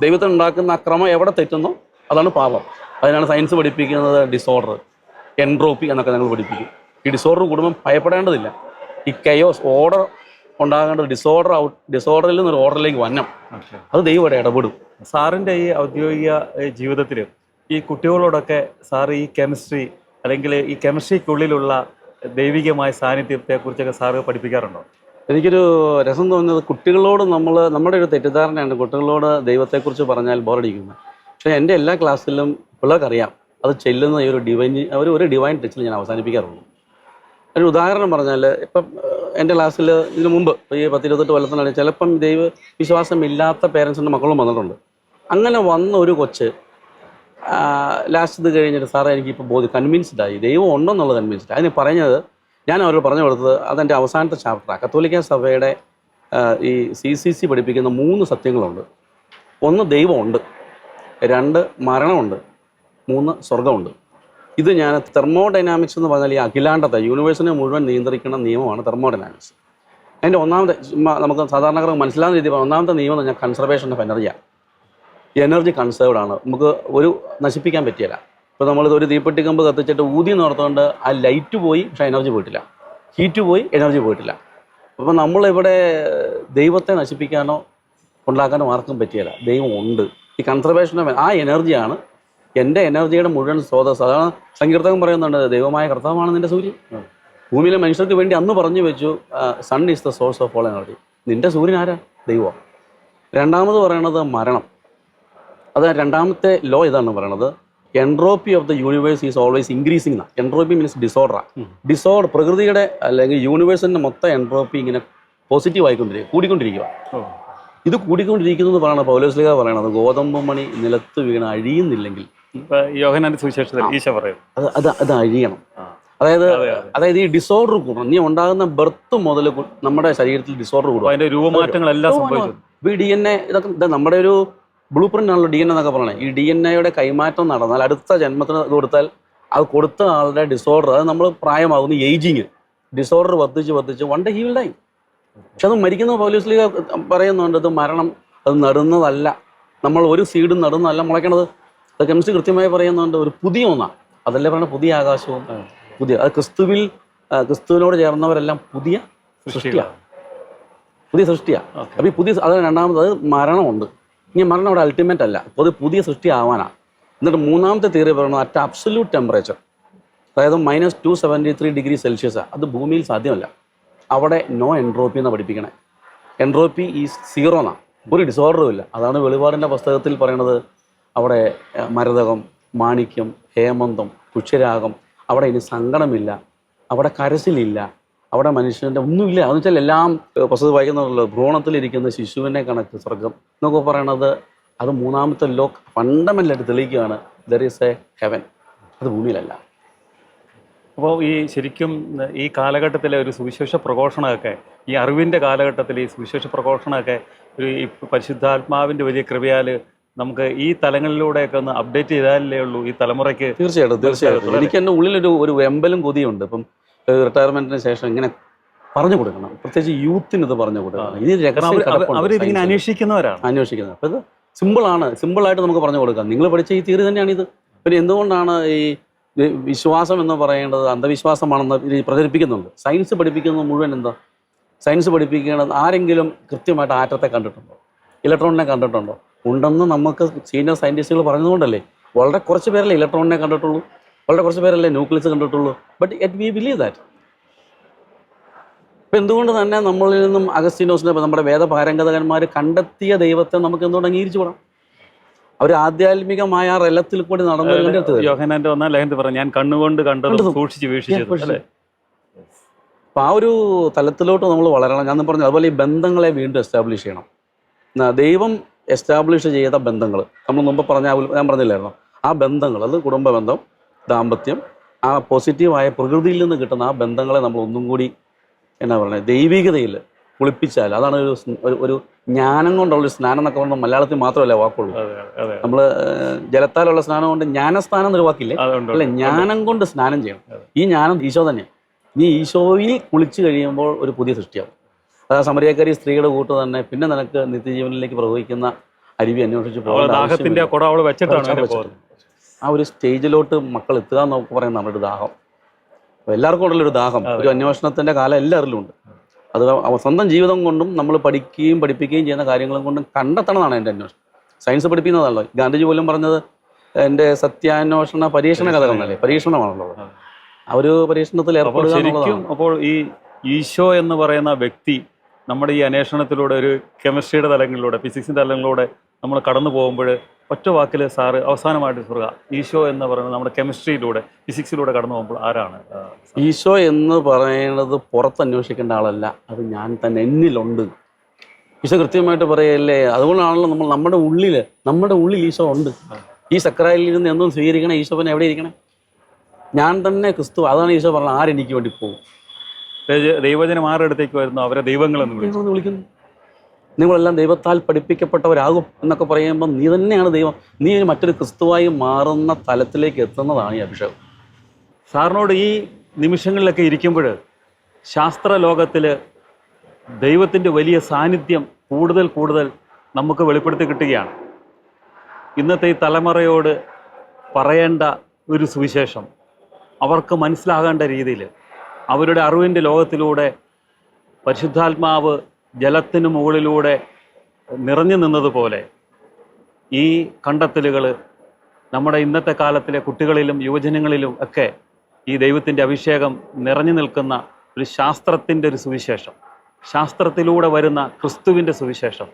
ദൈവത്തിന് ഉണ്ടാക്കുന്ന അക്രമം എവിടെ തെറ്റുന്നോ അതാണ് പാപം. അതിനാണ് സയൻസ് പഠിപ്പിക്കുന്നത് ഡിസോർഡർ, എൻട്രോപ്പി എന്നൊക്കെ ഞങ്ങൾ പഠിപ്പിക്കും. ഈ ഡിസോർഡർ കുടുംബം ഭയപ്പെടേണ്ടതില്ല. ഈ കയോസ് ഓർഡർ ഉണ്ടാകേണ്ടത് ഡിസോർഡറിൽ നിന്നൊരു ഓർഡറിലേക്ക് വന്നം. അത് ദൈവം ഇവിടെ ഇടപെടും. സാറിൻ്റെ ഈ ഔദ്യോഗിക ജീവിതത്തിൽ ഈ കുട്ടികളോടൊക്കെ സാറ് ഈ കെമിസ്ട്രി അല്ലെങ്കിൽ ഈ കെമിസ്ട്രിക്കുള്ളിലുള്ള ദൈവികമായ സാന്നിധ്യത്തെക്കുറിച്ചൊക്കെ സാറ് പഠിപ്പിക്കാറുണ്ടോ? എനിക്കൊരു രസം തോന്നുന്നത്, കുട്ടികളോട് നമ്മുടെ ഒരു തെറ്റിദ്ധാരണയാണ് കുട്ടികളോട് ദൈവത്തെക്കുറിച്ച് പറഞ്ഞാൽ ബോറടിക്കുന്നത്. പക്ഷേ എൻ്റെ എല്ലാ ക്ലാസ്സിലും പിള്ളേർക്കറിയാം അത് ചെല്ലുന്ന ഈ ഒരു ഡിവൈൻ ടച്ചിൽ ഞാൻ അവസാനിപ്പിക്കാറുള്ളൂ. ഒരു ഉദാഹരണം പറഞ്ഞാൽ, ഇപ്പം എൻ്റെ ക്ലാസ്സിൽ ഇതിനു മുമ്പ് ഈ 10-28 കൊല്ലത്തിനിടയിൽ ചിലപ്പം ദൈവ വിശ്വാസമില്ലാത്ത പേരൻസിൻ്റെ മക്കളും വന്നിട്ടുണ്ട്. അങ്ങനെ വന്ന ഒരു കൊച്ച് ലാസ്റ്റ് ഇത് കഴിഞ്ഞിട്ട് സാറേ എനിക്കിപ്പോൾ കൺവിൻസ്ഡായി, ദൈവം ഉണ്ടെന്നുള്ളത് കൺവിൻസ്ഡ്. അതിന് പറഞ്ഞത്, ഞാൻ അവരോട് പറഞ്ഞു കൊടുത്തത് അതെൻ്റെ അവസാനത്തെ ചാപ്റ്ററാണ്. കത്തോലിക്ക സഭയുടെ ഈ CCC പഠിപ്പിക്കുന്ന 3 സത്യങ്ങളുണ്ട്. 1 ദൈവമുണ്ട്, 2 മരണമുണ്ട്, 3 സ്വർഗമുണ്ട്. ഇത് ഞാൻ തെർമോഡൈനാമിക്സ് എന്ന് പറഞ്ഞാൽ ഈ അഖിലാണ്ടത്തെ യൂണിവേഴ്സിനെ മുഴുവൻ നിയന്ത്രിക്കുന്ന നിയമമാണ് തെർമോഡൈനാമിക്സ്. അതിൻ്റെ ഒന്നാമത്തെ നമുക്ക് സാധാരണക്കാർക്ക് മനസ്സിലാകുന്ന രീതിയിൽ ഒന്നാമത്തെ നിയമം എന്ന് പറഞ്ഞാൽ കൺസർവേഷൻ ഓഫ് എനർജിയാണ്. എനർജി കൺസേർവ്ഡ് ആണ്, നമുക്ക് ഒരു നശിപ്പിക്കാൻ പറ്റിയില്ല. ഇപ്പോൾ നമ്മളിത് ഒരു തീപ്പെട്ടി കമ്പ് കത്തിച്ചിട്ട് ഊതി നിർത്തുകൊണ്ട് ആ ലൈറ്റ് പോയി, പക്ഷേ എനർജി പോയിട്ടില്ല. ഹീറ്റ് പോയി, എനർജി പോയിട്ടില്ല. അപ്പോൾ നമ്മളിവിടെ ദൈവത്തെ നശിപ്പിക്കാനോ ഉണ്ടാക്കാനോ ആർക്കും പറ്റിയില്ല. ദൈവം ഉണ്ട്. ഈ കൺസർവേഷൻ ഓഫ് ആ എനർജിയാണ് എൻ്റെ എനർജിയുടെ മുഴുവൻ സ്രോതസ്. അതാണ് സങ്കീർത്തകൻ പറയുന്നുണ്ട്, ദൈവമായ കർത്താവാണ് നിൻ്റെ സൂര്യൻ. ഭൂമിയിലെ മനുഷ്യർക്ക് വേണ്ടി അന്ന് പറഞ്ഞു വെച്ചു, sun is the source of all energy. നിൻ്റെ സൂര്യൻ ആരാ? ദൈവം. രണ്ടാമത് പറയണത് മരണം. അത് രണ്ടാമത്തെ ലോ ഇതാണ് പറയണത്, entropy of the universe is always increasing എന്നാണ്. Entropy means disorder. പ്രകൃതിയുടെ അല്ലെങ്കിൽ യൂണിവേഴ്സിൻ്റെ മൊത്തം എൻട്രോപ്പി ഇങ്ങനെ പോസിറ്റീവ് കൂടിക്കൊണ്ടിരിക്കുക. ഇത് കൂടിക്കൊണ്ടിരിക്കുന്നത് പറയണത് പൗലോസ്ലീഹ പറയണത്, ഗോതമ്പ് മണി നിലത്ത് വീണ് അഴിയുന്നില്ലെങ്കിൽ യോഹന്നാന്റെ സുവിശേഷത്തിൽ ഈശോ പറയും അത് അഴിയണം. അതായത് ഈ ഡിസോർഡർ കൂടും. നീ ഉണ്ടാകുന്ന ബർത്ത് മുതൽ നമ്മുടെ ശരീരത്തിൽ ഡിസോർഡർ കൂടും. അതിന്റെ രൂപമാറ്റങ്ങളെല്ലാം സംഭവിച്ചു. ഈ DNA ഇതൊക്കെ നമ്മുടെ ഒരു ബ്ലൂ പ്രിന്റ് ആണല്ലോ DNA എന്നൊക്കെ പറയണേ. ഈ DNA കൈമാറ്റം നടന്നാൽ അടുത്ത ജന്മത്തിന് ഇത് കൊടുത്താൽ അത് കൊടുത്ത ആളുടെ ഡിസോർഡർ, അത് നമ്മൾ പ്രായമാകുന്ന ഏജിങ് ഡിസോർഡർ വർദ്ധിച്ച് one day he will die. പക്ഷെ അത് മരിക്കുന്ന പൗലോസ്ലീഹ പറയുന്നുണ്ട്, ഇത് മരണം അത് നടുന്നതല്ല, നമ്മൾ ഒരു സീഡും നടുന്നതല്ല മുളയ്ക്കണത്. അത് കെമിസ്ട്രി കൃത്യമായി പറയുന്നുണ്ട്, ഒരു പുതിയ ഒന്നാണ്. അതല്ലേ പറയണ പുതിയ ആകാശവും അത് ക്രിസ്തുവിനോട് ചേർന്നവരെല്ലാം പുതിയ സൃഷ്ടിയാണ്. അപ്പോൾ ഈ പുതിയ അത് രണ്ടാമത് അത് മരണമുണ്ട്. ഇനി മരണം അവിടെ അൾട്ടിമേറ്റ് അല്ല, അപ്പോൾ അത് പുതിയ സൃഷ്ടി ആവാനാണ്. എന്നിട്ട് മൂന്നാമത്തെ തിയറി പറയുന്നത് അറ്റ് അബ്സല്യൂട്ട് ടെമ്പറേച്ചർ, അതായത് -273 ഡിഗ്രി സെൽഷ്യസ്, അത് ഭൂമിയിൽ സാധ്യമല്ല. അവിടെ നോ എൻട്രോപ്പി എന്നാണ് പഠിപ്പിക്കണേ. എൻട്രോപ്പി ഈസ് 0 എന്നാണ്, ഒരു ഡിസോർഡറും ഇല്ല. അതാണ് വെളിപാടിൻ്റെ പുസ്തകത്തിൽ പറയണത്, അവിടെ മരതകം, മാണിക്യം, ഹേമന്തം, പുഷ്യരാഗം, അവിടെ ഇനി സങ്കടമില്ല, അവിടെ കരച്ചിലില്ല, അവിടെ മനുഷ്യൻ്റെ ഒന്നുമില്ല. എന്ന് വെച്ചാൽ എല്ലാം പുസ്തകം വായിക്കുന്നുണ്ടല്ലോ, ഭ്രൂണത്തിലിരിക്കുന്ന ശിശുവിനെ കണക്ക് സ്വർഗം എന്നൊക്കെ പറയണത്. അത് മൂന്നാമത്തെ ലോ ഫണ്ടമെൻ്റലായിട്ട് തെളിയിക്കുകയാണ്, ദർ ഈസ് എ ഹെവൻ. അത് ഭൂമിയിലല്ല. അപ്പോൾ ഈ ശരിക്കും ഈ കാലഘട്ടത്തിലെ ഒരു സുവിശേഷ പ്രഘോഷണമൊക്കെ, ഈ അറിവിൻ്റെ കാലഘട്ടത്തിൽ ഈ സുവിശേഷ പ്രഘോഷണമൊക്കെ ഒരു ഈ പരിശുദ്ധാത്മാവിൻ്റെ വലിയ കൃപയാൽ നമുക്ക് ഈ തലങ്ങളിലൂടെയൊക്കെ ഒന്ന് അപ്ഡേറ്റ് ചെയ്താലേ ഉള്ളൂ ഈ തലമുറയ്ക്ക്. തീർച്ചയായിട്ടും എനിക്ക് എൻ്റെ ഉള്ളിലൊരു വെമ്പലും കൊതിയുണ്ട്. ഇപ്പം റിട്ടയർമെന്റിന് ശേഷം ഇങ്ങനെ പറഞ്ഞു കൊടുക്കണം, പ്രത്യേകിച്ച് യൂത്തിന് ഇത് പറഞ്ഞു കൊടുക്കണം. അവരിതിങ്ങനെ അന്വേഷിക്കുന്നവരാണ്. അപ്പോൾ ഇത് സിമ്പിളായിട്ട് നമുക്ക് പറഞ്ഞു കൊടുക്കാം. നിങ്ങൾ പഠിച്ച ഈ തിയറി തന്നെയാണിത്. പിന്നെ എന്തുകൊണ്ടാണ് ഈ വിശ്വാസം എന്ന് പറയേണ്ടത് അന്ധവിശ്വാസമാണെന്ന് പ്രചരിപ്പിക്കുന്നുണ്ട്? സയൻസ് പഠിപ്പിക്കുന്നത് മുഴുവൻ എന്താ? സയൻസ് പഠിപ്പിക്കുന്നത് ആരെങ്കിലും കൃത്യമായിട്ട് ആറ്റത്തെ കണ്ടിട്ടുണ്ടോ? ഇലക്ട്രോണിനെ കണ്ടിട്ടുണ്ടോ? ഉണ്ടെന്ന് നമുക്ക് സീനിയർ സയൻറ്റിസ്റ്റുകൾ പറഞ്ഞതുകൊണ്ടല്ലേ. വളരെ കുറച്ച് പേരല്ലേ ഇലക്ട്രോണിനെ കണ്ടിട്ടുള്ളൂ, വളരെ കുറച്ച് പേരല്ലേ ന്യൂക്ലിയസ് കണ്ടിട്ടുള്ളൂ. But yet we believe that. ഇപ്പം എന്തുകൊണ്ട് തന്നെ നമ്മളിൽ നിന്നും അഗസ്തീനോസിനെ നമ്മുടെ വേദപാരംഗതകന്മാർ കണ്ടെത്തിയ ദൈവത്തെ നമുക്ക് എന്തുകൊണ്ട് അംഗീകരിച്ചു കൂടാം? അവർ ആധ്യാത്മികമായ ആ റലത്തിൽ കൂടി നടന്നു. യോഹന്നാന്റെ ഒന്നാം ലേഖനത്തിൽ പറഞ്ഞു, ഞാൻ കണ്ണുകൊണ്ട് കണ്ടത് സൂക്ഷിച്ച് വീക്ഷിച്ചു. അപ്പം ആ ഒരു തലത്തിലോട്ട് നമ്മൾ വളരണം. ഞാൻ പറഞ്ഞു അതുപോലെ ഈ ബന്ധങ്ങളെ വീണ്ടും എസ്റ്റാബ്ലിഷ് ചെയ്യണം. ദൈവം എസ്റ്റാബ്ലിഷ് ചെയ്ത ബന്ധങ്ങൾ നമ്മൾ മുമ്പ് ഞാൻ പറഞ്ഞില്ലായിരുന്നു, ആ ബന്ധങ്ങൾ, അത് കുടുംബ ബന്ധം, ദാമ്പത്യം, ആ പോസിറ്റീവായ പ്രകൃതിയിൽ നിന്ന് കിട്ടുന്ന ആ ബന്ധങ്ങളെ നമ്മൾ ഒന്നും കൂടി എന്നാ പറയുന്നത് ദൈവികതയിൽ കുളിപ്പിച്ചാൽ അതാണ് ഒരു ജ്ഞാനം കൊണ്ടുള്ളൊരു സ്നാനം എന്നൊക്കെ പറഞ്ഞാൽ മലയാളത്തിൽ മാത്രമല്ല വാക്കുള്ളൂ. നമ്മൾ ജലത്താലുള്ള സ്നാനം കൊണ്ട് ജ്ഞാനസ്നാനം എന്നൊരു വാക്കില്ലേ, അല്ലെ? ജ്ഞാനം കൊണ്ട് സ്നാനം ചെയ്യണം. ഈ ജ്ഞാനം ഈശോ തന്നെയാണ്. നീ ഈശോയിൽ കുളിച്ചു കഴിയുമ്പോൾ ഒരു പുതിയ സൃഷ്ടിയാവും. അതായത് സമരിയക്കാരി സ്ത്രീയുടെ കൂട്ട് തന്നെ പിന്നെ നിനക്ക് നിത്യജീവനിലേക്ക് പ്രവഹിക്കുന്ന അരുവി അന്വേഷിച്ച് പോകുന്ന ആ ഒരു സ്റ്റേജിലോട്ട് മക്കൾ എത്തുക എന്നൊക്കെ പറയുന്ന നമ്മുടെ ഒരു ദാഹം. എല്ലാവർക്കും ഉള്ളൊരു ദാഹം, ഒരു അന്വേഷണത്തിന്റെ കാലം എല്ലാവരിലും ഉണ്ട്. അത് സ്വന്തം ജീവിതം കൊണ്ടും നമ്മൾ പഠിക്കുകയും പഠിപ്പിക്കുകയും ചെയ്യുന്ന കാര്യങ്ങളും കൊണ്ടും കണ്ടെത്തണമെന്നാണ് എൻ്റെ അന്വേഷണം. സയൻസ് പഠിപ്പിക്കുന്നതാണല്ലോ. ഗാന്ധിജി പോലും പറഞ്ഞത് എൻ്റെ സത്യാന്വേഷണ പരീക്ഷണ കഥകളെന്നല്ലേ, പരീക്ഷണമാണല്ലോ. ആ ഒരു പരീക്ഷണത്തിൽ ഏർപ്പെടുക എന്നുള്ളതാണ്. അപ്പോൾ ഈ ഈശോ എന്ന് പറയുന്ന വ്യക്തി നമ്മുടെ ഈ അന്വേഷണത്തിലൂടെ ഒരു കെമിസ്ട്രിയുടെ തലങ്ങളിലൂടെ, ഫിസിക്സിൻ്റെ തലങ്ങളിലൂടെ നമ്മൾ കടന്നു പോകുമ്പോൾ ഒറ്റ വാക്കിൽ സാറ് അവസാനമായിട്ട് പറയുക, ഈശോ എന്ന് പറയുന്നത് നമ്മുടെ കെമിസ്ട്രിയിലൂടെ ഫിസിക്സിലൂടെ കടന്നു പോകുമ്പോൾ ആരാണ്? ഈശോ എന്ന് പറയുന്നത് പുറത്ത് അന്വേഷിക്കേണ്ട ആളല്ല, അത് ഞാൻ തന്നെ എന്നിലുണ്ട്. ഈശോ കൃത്യമായിട്ട് പറയല്ലേ. അതുകൊണ്ടാണല്ലോ നമ്മുടെ ഉള്ളിൽ ഈശോ ഉണ്ട്. ഈ സക്രായിൽ ഇരുന്ന് എന്തും സ്വീകരിക്കണേ, ഈശോനെ എവിടെ ഇരിക്കണേ? ഞാൻ തന്നെ ക്രിസ്തു. അതാണ് ഈശോ പറഞ്ഞത്, ആരെനിക്ക് വേണ്ടി പോകും? ദൈവജനം ആരുടെ വരുന്നു? അവരെ ദൈവങ്ങളെന്ന് വിളിക്കുന്നു. നിങ്ങളെല്ലാം ദൈവത്താൽ പഠിപ്പിക്കപ്പെട്ടവരാകും എന്നൊക്കെ പറയുമ്പോൾ നീ തന്നെയാണ് ദൈവം. നീ മറ്റൊരു ക്രിസ്തുവായി മാറുന്ന തലത്തിലേക്ക് എത്തുന്നതാണ് ഈ അഭിഷേകം. സാറിനോട് ഈ നിമിഷങ്ങളിലൊക്കെ ഇരിക്കുമ്പോൾ ശാസ്ത്ര ലോകത്തിൽ ദൈവത്തിൻ്റെ വലിയ സാന്നിധ്യം കൂടുതൽ നമുക്ക് വെളിപ്പെടുത്തി കിട്ടുകയാണ്. ഇന്നത്തെ ഈ തലമുറയോട് പറയേണ്ട ഒരു സുവിശേഷം അവർക്ക് മനസ്സിലാകേണ്ട രീതിയിൽ അവരുടെ അറിവിൻ്റെ ലോകത്തിലൂടെ പരിശുദ്ധാത്മാവ് ജലത്തിന് മുകളിലൂടെ നിറഞ്ഞു നിന്നതുപോലെ ഈ കണ്ടെത്തലുകൾ നമ്മുടെ ഇന്നത്തെ കാലത്തിലെ കുട്ടികളിലും യുവജനങ്ങളിലും ഒക്കെ ഈ ദൈവത്തിൻ്റെ അഭിഷേകം നിറഞ്ഞു നിൽക്കുന്ന ഒരു ശാസ്ത്രത്തിൻ്റെ ഒരു സുവിശേഷം, ശാസ്ത്രത്തിലൂടെ വരുന്ന ക്രിസ്തുവിൻ്റെ സുവിശേഷം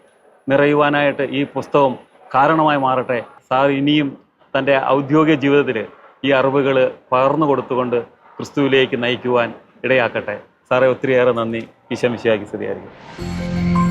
നിറയുവാനായിട്ട് ഈ പുസ്തകം കാരണമായി മാറട്ടെ. സാർ ഇനിയും തൻ്റെ ഔദ്യോഗിക ജീവിതത്തിൽ ഈ അറിവുകൾ പകർന്നു കൊടുത്തുകൊണ്ട് ക്രിസ്തുവിലേക്ക് നയിക്കുവാൻ ഇടയാക്കട്ടെ. സാറേ, ഒത്തിരിയേറെ നന്ദി. ഈശോ മിശിഹായ്ക്ക് സ്തുതിയായിരിക്കും.